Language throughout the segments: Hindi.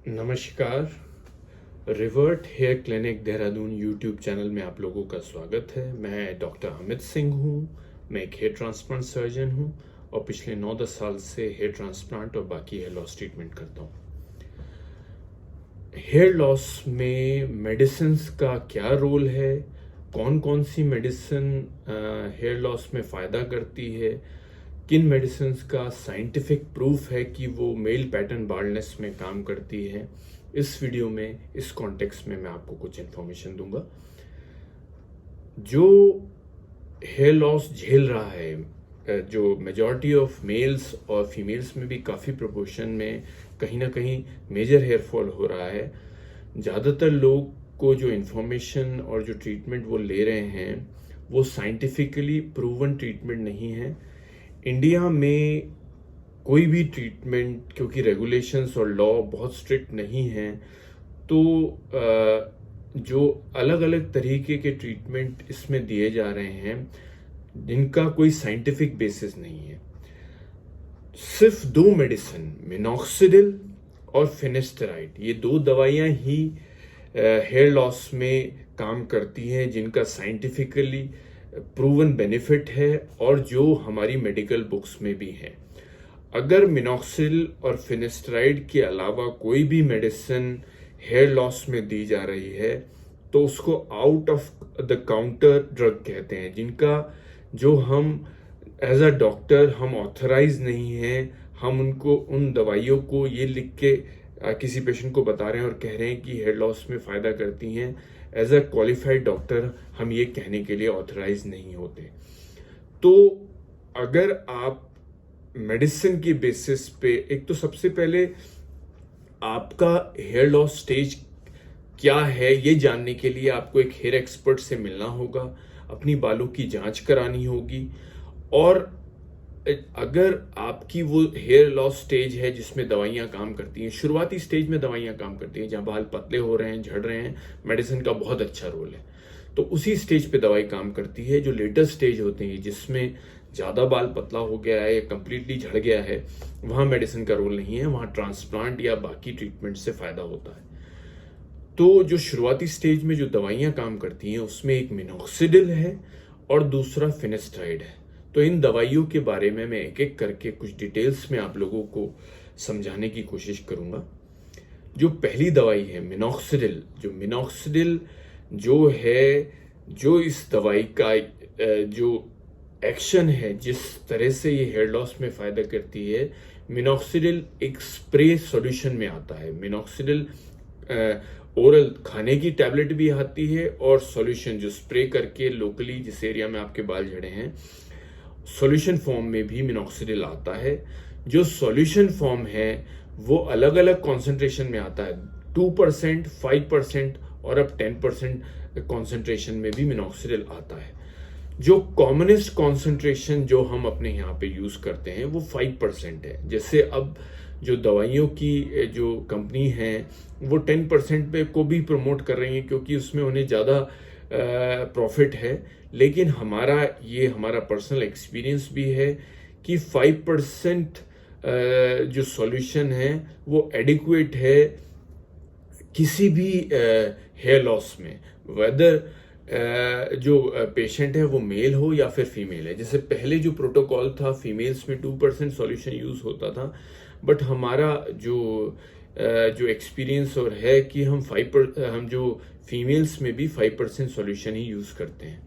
नमस्कार। Revert hair clinic Dehradun YouTube channel में आप लोगों का स्वागत है। मैं डॉक्टर अमित सिंह हूँ। मैं एक हेयर ट्रांसप्लांट सर्जन हूँ और पिछले 9-10 साल से हेयर ट्रांसप्लांट और बाकी हेयर लॉस ट्रीटमेंट करता हूँ। हेयर लॉस में मेडिसिन्स का क्या रोल है, कौन कौन सी मेडिसिन हेयर लॉस में फ़ायदा करती है, किन मेडिसिन्स का साइंटिफिक प्रूफ है कि वो मेल पैटर्न बाल्डनेस में काम करती है, इस वीडियो में इस कॉन्टेक्स्ट में मैं आपको कुछ इन्फॉर्मेशन दूंगा। जो हेयर लॉस झेल रहा है, जो मेजॉरिटी ऑफ मेल्स और फीमेल्स में भी काफ़ी प्रोपोर्शन में कहीं ना कहीं मेजर हेयर फॉल हो रहा है। ज़्यादातर लोग को जो इन्फॉर्मेशन और जो ट्रीटमेंट वो ले रहे हैं वो साइंटिफिकली प्रूवन ट्रीटमेंट नहीं है। इंडिया में कोई भी ट्रीटमेंट, क्योंकि रेगुलेशंस और लॉ बहुत स्ट्रिक्ट नहीं हैं, तो जो अलग अलग तरीके के ट्रीटमेंट इसमें दिए जा रहे हैं जिनका कोई साइंटिफिक बेसिस नहीं है। सिर्फ दो मेडिसिन, मिनॉक्सिडिल और फिनेस्टेराइड, ये दो दवाइयाँ ही हेयर लॉस में काम करती हैं जिनका साइंटिफिकली प्रूवन बेनिफिट है और जो हमारी मेडिकल बुक्स में भी है। अगर मिनॉक्सिडिल और फिनेस्टेराइड के अलावा कोई भी मेडिसिन हेयर लॉस में दी जा रही है तो उसको out of the counter drug कहते हैं, जिनका जो हम एज अ डॉक्टर हम ऑथराइज नहीं हैं। हम उनको उन दवाइयों को ये लिख के किसी पेशेंट को बता रहे हैं और कह रहे हैं कि हेयर लॉस में फ़ायदा करती हैं। एज अ क्वालिफाइड डॉक्टर हम ये कहने के लिए ऑथराइज नहीं होते। तो अगर आप मेडिसिन की बेसिस पे, एक तो सबसे पहले आपका हेयर लॉस स्टेज क्या है ये जानने के लिए आपको एक हेयर एक्सपर्ट से मिलना होगा, अपनी बालों की जांच करानी होगी। और अगर आपकी वो हेयर लॉस स्टेज है जिसमें दवाइयाँ काम करती हैं, शुरुआती स्टेज में दवाइयाँ काम करती हैं, जहाँ बाल पतले हो रहे हैं, झड़ रहे हैं, मेडिसिन का बहुत अच्छा रोल है, तो उसी स्टेज पे दवाई काम करती है। जो लेटर स्टेज होते हैं जिसमें ज़्यादा बाल पतला हो गया है या कंप्लीटली झड़ गया है, वहाँ मेडिसिन का रोल नहीं है, वहाँ ट्रांसप्लांट या बाकी ट्रीटमेंट से फ़ायदा होता है। तो जो शुरुआती स्टेज में जो दवाइयाँ काम करती हैं उसमें एक मिनॉक्सिडिल है और दूसरा फिनेस्टेराइड है। तो इन दवाइयों के बारे में मैं एक एक करके कुछ डिटेल्स में आप लोगों को समझाने की कोशिश करूंगा। जो पहली दवाई है मिनॉक्सिडिल, जो है, जो इस दवाई का जो एक्शन है, जिस तरह से ये हेयर लॉस में फ़ायदा करती है, मिनॉक्सिडिल एक स्प्रे सॉल्यूशन में आता है। मिनॉक्सिडिल ओरल खाने की टैबलेट भी आती है और सॉल्यूशन जो स्प्रे करके लोकली जिस एरिया में आपके बाल झड़े हैं सॉल्यूशन फॉर्म में भी मिनॉक्सिडिल आता है। जो सॉल्यूशन फॉर्म है वो अलग अलग कॉन्सेंट्रेशन में आता है, 2%, 5% और अब 10% कॉन्सेंट्रेशन में भी मिनॉक्सिडिल आता है। जो कॉमनेस्ट कॉन्सेंट्रेशन जो हम अपने यहाँ पे यूज करते हैं वो 5% है। जैसे अब जो दवाइयों की जो कंपनी है वो 10% पे को भी प्रमोट कर रही है क्योंकि उसमें उन्हें ज़्यादा प्रॉफिट है, लेकिन हमारा पर्सनल एक्सपीरियंस भी है कि 5% जो सॉल्यूशन है वो एडिक्वेट है किसी भी हेयर लॉस में, वेदर जो पेशेंट है वो मेल हो या फिर फीमेल है। जैसे पहले जो प्रोटोकॉल था फीमेल्स में 2% सॉल्यूशन यूज होता था, बट हमारा जो एक्सपीरियंस और है कि हम जो फीमेल्स में भी 5% सॉल्यूशन ही यूज करते हैं।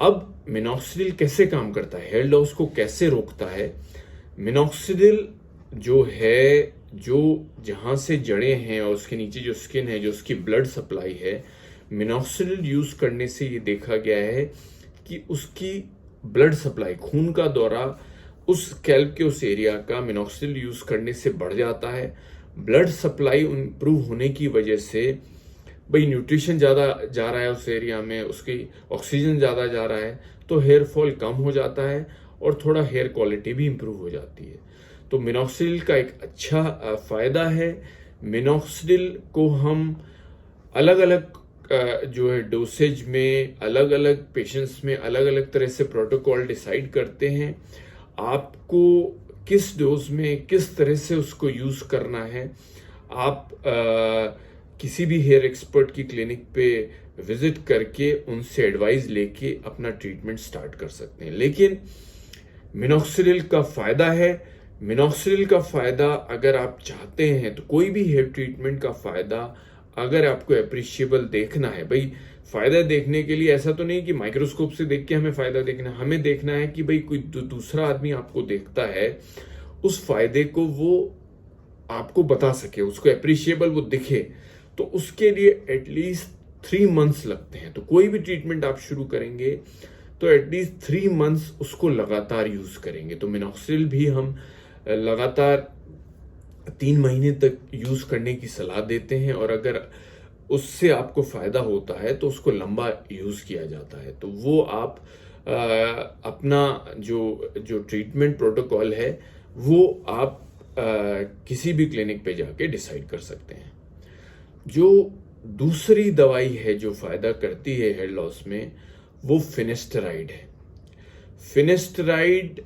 अब मिनॉक्सिडिल कैसे काम करता है, हेयर लॉस को कैसे रोकता है? मिनॉक्सिडिल जो है, जो जहां से जड़ें हैं और उसके नीचे जो स्किन है, जो उसकी ब्लड सप्लाई है, मिनॉक्सिडिल यूज करने से ये देखा गया है कि उसकी ब्लड सप्लाई, खून का दौरा उस स्कैल्प के उस एरिया का मिनॉक्सिडिल यूज करने से बढ़ जाता है। ब्लड सप्लाई इंप्रूव होने की वजह से भाई न्यूट्रिशन ज़्यादा जा रहा है उस एरिया में, उसकी ऑक्सीजन ज़्यादा जा रहा है, तो हेयर फॉल कम हो जाता है और थोड़ा हेयर क्वालिटी भी इंप्रूव हो जाती है। तो मिनॉक्सिडिल का एक अच्छा फ़ायदा है। मिनॉक्सिडिल को हम अलग अलग जो है डोसेज में, अलग अलग पेशेंट्स में अलग अलग तरह से प्रोटोकॉल डिसाइड करते हैं। आपको किस डोज में किस तरह से उसको यूज़ करना है आप किसी भी हेयर एक्सपर्ट की क्लिनिक पे विजिट करके उनसे एडवाइस लेके अपना ट्रीटमेंट स्टार्ट कर सकते हैं। लेकिन मिनॉक्सिडिल का फायदा है, मिनॉक्सिडिल का फायदा अगर आप चाहते हैं तो कोई भी हेयर ट्रीटमेंट का फायदा अगर आपको अप्रिशिएबल देखना है, भाई फायदा देखने के लिए ऐसा तो नहीं कि माइक्रोस्कोप से देख के हमें फायदा देखना है, हमें देखना है कि भाई कोई दूसरा आदमी आपको देखता है, उस फायदे को वो आपको बता सके, उसको अप्रिशिएबल वो दिखे, तो उसके लिए एटलीस्ट 3 मंथ्स लगते हैं। तो कोई भी ट्रीटमेंट आप शुरू करेंगे तो एटलीस्ट 3 मंथ्स उसको लगातार यूज करेंगे। तो मिनॉक्सिडिल भी हम लगातार 3 महीने तक यूज करने की सलाह देते हैं, और अगर उससे आपको फायदा होता है तो उसको लंबा यूज किया जाता है। तो वो आप अपना जो ट्रीटमेंट प्रोटोकॉल है वो आप किसी भी क्लिनिक पे जाके डिसाइड कर सकते हैं। जो दूसरी दवाई है जो फायदा करती है हेयर लॉस में, वो फिनेस्टराइड है। फिनेस्टराइड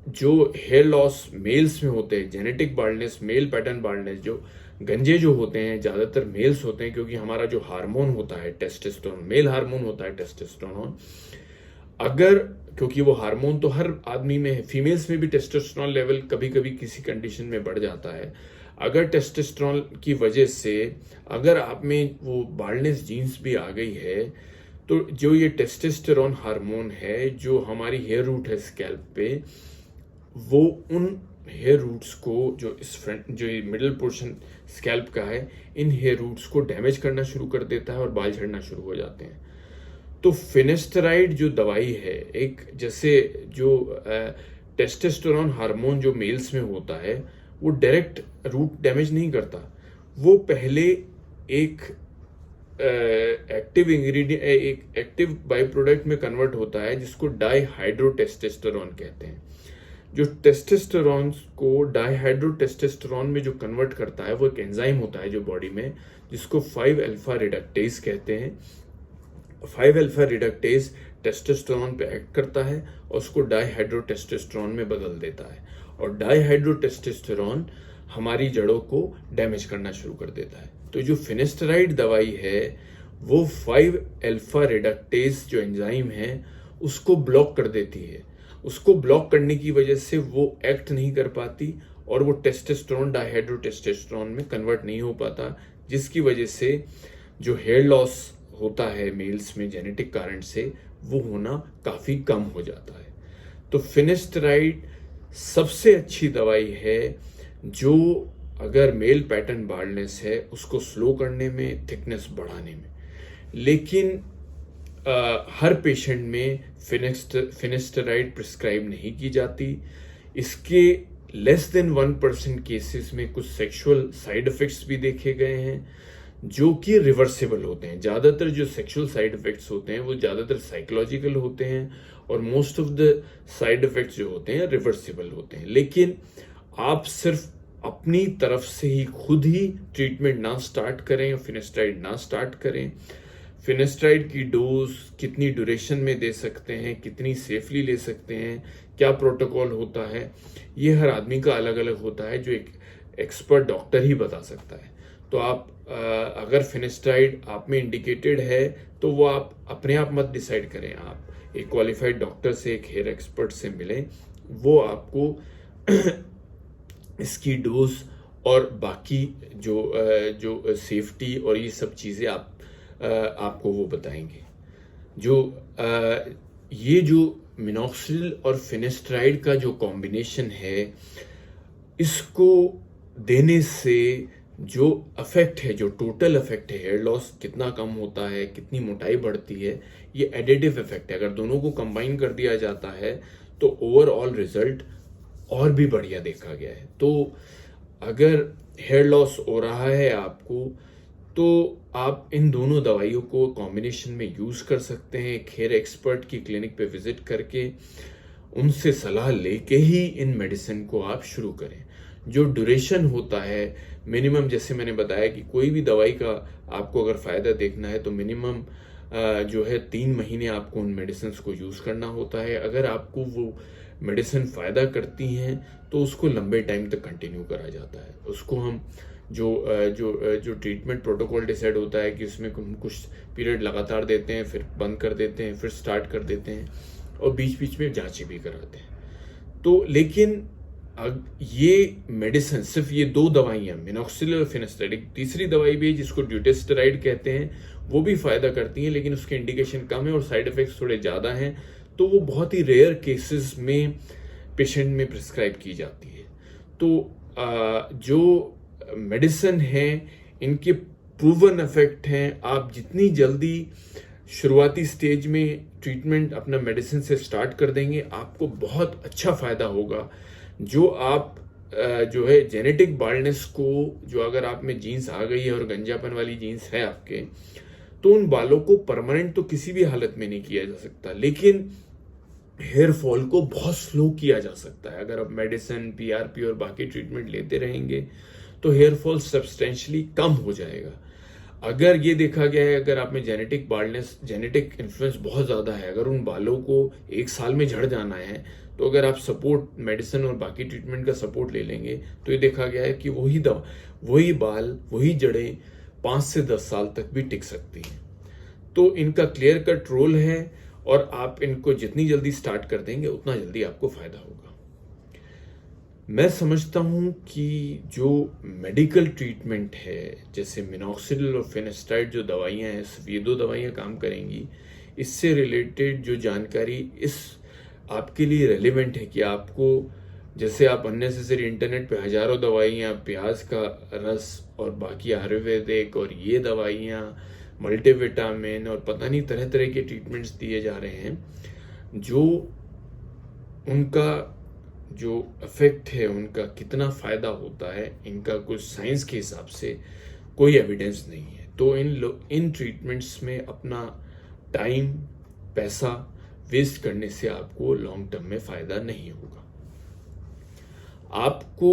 जो हेयर लॉस मेल्स में होते हैं, genetic baldness, male pattern baldness, जो गंजे जो होते हैं ज्यादातर मेल्स होते हैं, क्योंकि हमारा जो हार्मोन होता है टेस्टोस्टेरोन, मेल हार्मोन होता है टेस्टोस्टेरोन, अगर क्योंकि वो हार्मोन तो हर आदमी में है, फीमेल्स में भी टेस्टोस्टेरोन लेवल कभी कभी किसी कंडीशन में बढ़ जाता है। अगर टेस्टोस्टेरोन की वजह से अगर आप में वो बाल्डनेस जीन्स भी आ गई है, तो जो ये टेस्टोस्टेरोन हार्मोन है जो हमारी हेयर रूट है स्कैल्प पे, वो उन हेयर रूट्स को जो इस फ्रंट जो ये मिडिल पोर्शन स्कैल्प का है, इन हेयर रूट्स को डैमेज करना शुरू कर देता है और बाल झड़ना शुरू हो जाते हैं। तो फिनेस्टराइड जो दवाई है, एक जैसे जो टेस्टोस्टेरोन हार्मोन जो मेल्स में होता है वो डायरेक्ट रूट डैमेज नहीं करता, वो पहले एक एक्टिव इंग्रेडिएंट, एक एक्टिव बाई प्रोडक्ट में कन्वर्ट होता है जिसको डाईहाइड्रोटेस्टोस्टेरोन कहते हैं। जो टेस्टोस्टेरोन को डाईहाइड्रोटेस्टोस्टेरोन में जो कन्वर्ट करता है वो एक एंजाइम होता है जो बॉडी में, जिसको 5-अल्फा रिडक्टेज कहते हैं। 5-अल्फा रिडक्टेज टेस्टोस्टेरोन पे एक्ट करता है और उसको डाईहाइड्रोटेस्टोस्टेरोन में बदल देता है, और डाईहाइड्रोटेस्टोस्टेरोन हमारी जड़ों को डैमेज करना शुरू कर देता है। तो जो फिनेस्टराइड दवाई है वो 5-अल्फा रिडक्टेज जो एंजाइम है उसको ब्लॉक कर देती है। उसको ब्लॉक करने की वजह से वो एक्ट नहीं कर पाती और वो टेस्टोस्टेरोन डाईहाइड्रोटेस्टोस्टेरोन में कन्वर्ट नहीं हो पाता, जिसकी वजह से जो हेयर लॉस होता है मेल्स में जेनेटिक कारण से, वो होना काफी कम हो जाता है। तो फिनेस्टराइड सबसे अच्छी दवाई है जो अगर मेल पैटर्न बाल्डनेस है उसको स्लो करने में, थिकनेस बढ़ाने में। लेकिन हर पेशेंट में फिनेस्टराइड प्रिस्क्राइब नहीं की जाती। इसके लेस देन 1% केसेस में कुछ सेक्सुअल साइड इफेक्ट्स भी देखे गए हैं जो कि रिवर्सिबल होते हैं। ज्यादातर जो सेक्सुअल साइड इफेक्ट्स होते हैं वो ज्यादातर साइकोलॉजिकल होते हैं, और most of the side effects जो होते हैं रिवर्सिबल होते हैं। लेकिन आप सिर्फ अपनी तरफ से ही खुद ही ट्रीटमेंट ना स्टार्ट करें, फिनेस्टराइड ना स्टार्ट करें। फिनेस्टराइड की डोज कितनी ड्यूरेशन में दे सकते हैं, कितनी सेफली ले सकते हैं, क्या प्रोटोकॉल होता है, ये हर आदमी का अलग अलग होता है, जो एक एक्सपर्ट डॉक्टर ही बता सकता है। तो आप अगर फिनेस्टराइड आप में इंडिकेटेड है तो वो आप अपने आप मत डिसाइड करें, आप एक क्वालिफाइड डॉक्टर से, एक हेयर एक्सपर्ट से मिलें, वो आपको इसकी डोज और बाकी जो सेफ्टी और ये सब चीज़ें आपको वो बताएंगे। ये जो मिनॉक्सिडिल और फिनेस्टराइड का जो कॉम्बिनेशन है, इसको देने से जो इफेक्ट है, जो टोटल इफेक्ट है, हेयर लॉस कितना कम होता है, कितनी मोटाई बढ़ती है, ये एडिटिव इफेक्ट है। अगर दोनों को कंबाइन कर दिया जाता है तो ओवरऑल रिजल्ट और भी बढ़िया देखा गया है। तो अगर हेयर लॉस हो रहा है आपको, तो आप इन दोनों दवाइयों को कॉम्बिनेशन में यूज कर सकते हैं। एक हेयर एक्सपर्ट की क्लिनिक पे विजिट करके उनसे सलाह लेके ही इन मेडिसिन को आप शुरू करें। जो ड्यूरेशन होता है मिनिमम, जैसे मैंने बताया कि कोई भी दवाई का आपको अगर फायदा देखना है तो मिनिमम जो है 3 महीने आपको उन मेडिसिन को यूज करना होता है। अगर आपको वो मेडिसिन फायदा करती हैं तो उसको लंबे टाइम तक कंटिन्यू करा जाता है। उसको हम जो ट्रीटमेंट प्रोटोकॉल डिसाइड होता है कि उसमें हम कुछ पीरियड लगातार देते हैं, फिर बंद कर देते हैं, फिर स्टार्ट कर देते हैं और बीच बीच में जांचें भी कराते हैं। तो लेकिन ये मेडिसिन सिर्फ ये 2 दवाइयाँ, मिनॉक्सिडिल और फिनेस्टेड, एक तीसरी दवाई भी है जिसको ड्यूटेस्टेराइड कहते हैं, वो भी फायदा करती हैं, लेकिन उसके इंडिकेशन कम है और साइड इफेक्ट्स थोड़े ज़्यादा हैं, तो वो बहुत ही रेयर केसेस में पेशेंट में प्रिस्क्राइब की जाती है। तो जो मेडिसिन है इनके प्रूवन इफेक्ट हैं। आप जितनी जल्दी शुरुआती स्टेज में ट्रीटमेंट अपना मेडिसिन से स्टार्ट कर देंगे, आपको बहुत अच्छा फायदा होगा। जो आप जो है जेनेटिक बाल्डनेस को, जो अगर आप में जीन्स आ गई है और गंजापन वाली जीन्स है आपके, तो उन बालों को परमानेंट तो किसी भी हालत में नहीं किया जा सकता, लेकिन हेयर फॉल को बहुत स्लो किया जा सकता है। अगर आप मेडिसिन, पीआरपी और बाकी ट्रीटमेंट लेते रहेंगे तो हेयर फॉल सब्सटेंशियली कम हो जाएगा। अगर ये देखा गया है, अगर आप में जेनेटिक बाल्डनेस, जेनेटिक इन्फ्लुएंस बहुत ज़्यादा है, अगर उन बालों को 1 साल में झड़ जाना है, तो अगर आप सपोर्ट, मेडिसिन और बाकी ट्रीटमेंट का सपोर्ट ले लेंगे, तो ये देखा गया है कि वही बाल, वही जड़ें 5 से 10 साल तक भी टिक सकती हैं। तो इनका क्लियर कट रोल है और आप इनको जितनी जल्दी स्टार्ट कर देंगे उतना जल्दी आपको फायदा होगा। मैं समझता हूं कि जो मेडिकल ट्रीटमेंट है, जैसे मिनॉक्सिडिल और फिनेस्टाइड जो दवाइयां हैं, सिर्फ ये 2 दवाइयां काम करेंगी। इससे रिलेटेड जो जानकारी इस आपके लिए रेलिवेंट है कि आपको, जैसे आप अननेसेसरी इंटरनेट पे हजारों दवाइयां, प्याज का रस और बाकी आयुर्वेदिक और ये दवाइयां, मल्टीविटामिन और पता नहीं तरह तरह के ट्रीटमेंट्स दिए जा रहे हैं, जो उनका जो इफेक्ट है, उनका कितना फायदा होता है, इनका कुछ साइंस के हिसाब से कोई एविडेंस नहीं है। तो इन ट्रीटमेंट्स में अपना टाइम, पैसा वेस्ट करने से आपको लॉन्ग टर्म में फायदा नहीं होगा। आपको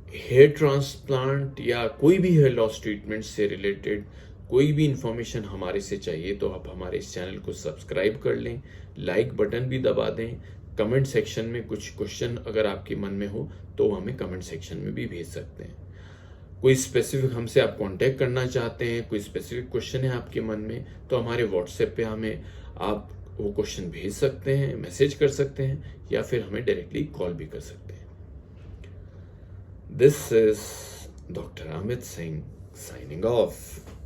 हेयर ट्रांसप्लांट या कोई भी हेयर लॉस ट्रीटमेंट से रिलेटेड कोई भी इंफॉर्मेशन हमारे से चाहिए तो आप हमारे इस चैनल को सब्सक्राइब कर लें, लाइक बटन भी दबा दें। कमेंट सेक्शन में कुछ क्वेश्चन अगर आपके मन में हो तो हमें कमेंट सेक्शन में भी भेज सकते हैं। कोई स्पेसिफिक हमसे आप कांटेक्ट करना चाहते हैं, कोई स्पेसिफिक क्वेश्चन है आपके मन में, तो हमारे व्हाट्सएप पे हमें आप वो क्वेश्चन भेज सकते हैं, मैसेज कर सकते हैं, या फिर हमें डायरेक्टली कॉल भी कर सकते हैं। This is doctor Amit Singh signing off.